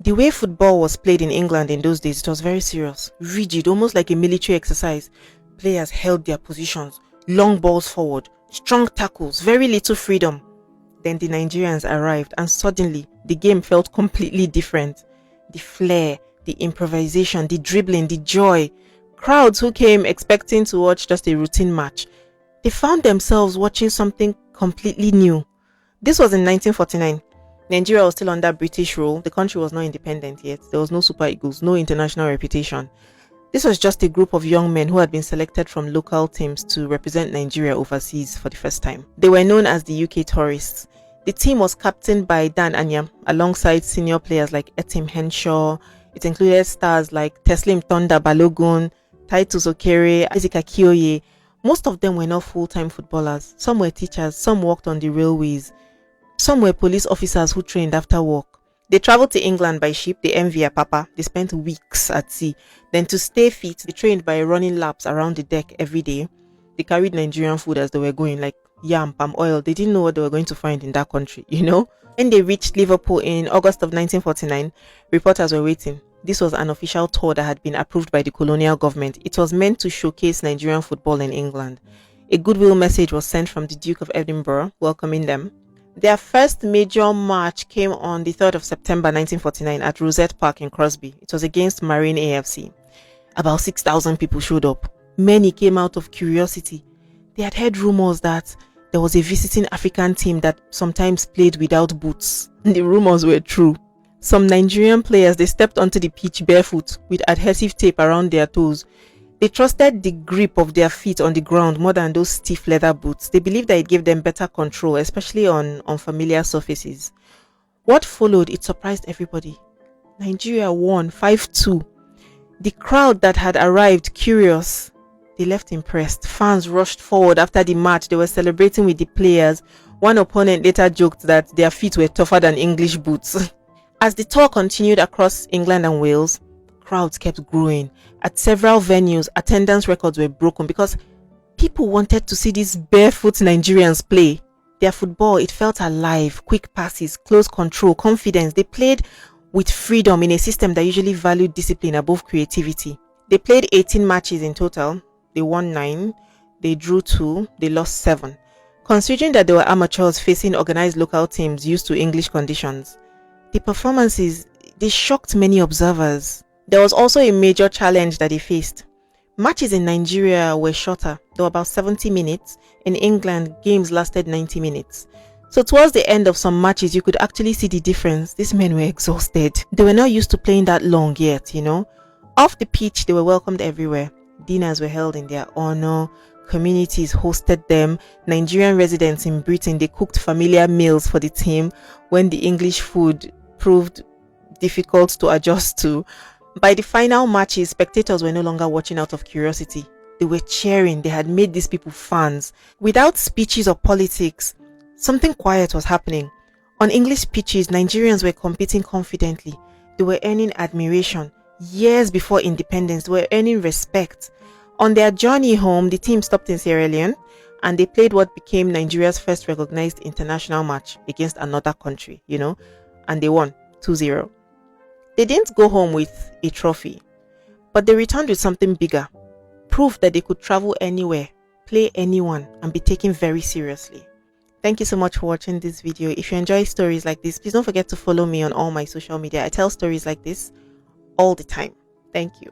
The way football was played in England in those days, it was very serious, rigid, almost like a military exercise. Players held their positions, long balls forward, strong tackles, very little freedom. Then the Nigerians arrived, and suddenly the game felt completely different. The flair, the improvisation, the dribbling, the joy. Crowds who came expecting to watch just a routine match, they found themselves watching something completely new. This was in 1949. Nigeria was still under British rule. The country was not independent yet. There was no Super Eagles, no international reputation. This was just a group of young men who had been selected from local teams to represent Nigeria overseas for the first time. They were known as the UK Tourists. The team was captained by Dan Anyam alongside senior players like Etim Henshaw. It included stars like Teslim Tonda Balogun, Titus Okere, Isaac Akioye. Most of them were not full-time footballers. Some were teachers, some worked on the railways. Some were police officers who trained after work. They traveled to England by ship, the MV Apapa. They spent weeks at sea. Then to stay fit, they trained by running laps around the deck every day. They carried Nigerian food as they were going, like yam, palm oil. They didn't know what they were going to find in that country, you know? When they reached Liverpool in August of 1949, reporters were waiting. This was an official tour that had been approved by the colonial government. It was meant to showcase Nigerian football in England. A goodwill message was sent from the Duke of Edinburgh welcoming them. Their first major match came on the 3rd of September 1949 at Rosette Park in Crosby. It was against Marine AFC. About 6,000 people showed up. Many came out of curiosity. They had heard rumors that there was a visiting African team that sometimes played without boots. The rumors were true. Some Nigerian players, they stepped onto the pitch barefoot with adhesive tape around their toes. They trusted the grip of their feet on the ground more than those stiff leather boots. They believed that it gave them better control, especially on unfamiliar surfaces. What followed, it surprised everybody. Nigeria won 5-2. The crowd that had arrived curious, they left impressed. Fans rushed forward after the match. They were celebrating with the players. One opponent later joked that their feet were tougher than English boots. As the tour continued across England and Wales, crowds kept growing. At several venues, attendance records were broken because people wanted to see these barefoot Nigerians play. Their football, it felt alive, quick passes, close control, confidence. They played with freedom in a system that usually valued discipline above creativity. They played 18 matches in total. They won 9, they drew 2, they lost 7. Considering that they were amateurs facing organized local teams used to English conditions, the performances, they shocked many observers. There was also a major challenge that they faced. Matches in Nigeria were shorter. They were about 70 minutes. In England, games lasted 90 minutes. So towards the end of some matches, you could actually see the difference. These men were exhausted. They were not used to playing that long yet, you know. Off the pitch, they were welcomed everywhere. Dinners were held in their honor. Communities hosted them. Nigerian residents in Britain, they cooked familiar meals for the team when the English food proved difficult to adjust to. By the final matches, spectators were no longer watching out of curiosity. They were cheering. They had made these people fans. Without speeches or politics, something quiet was happening. On English pitches, Nigerians were competing confidently. They were earning admiration. Years before independence, they were earning respect. On their journey home, the team stopped in Sierra Leone and they played what became Nigeria's first recognized international match against another country, you know, and they won 2-0. They didn't go home with a trophy, but they returned with something bigger. Proof that they could travel anywhere, play anyone, and be taken very seriously. Thank you so much for watching this video. If you enjoy stories like this, please don't forget to follow me on all my social media. I tell stories like this all the time. Thank you.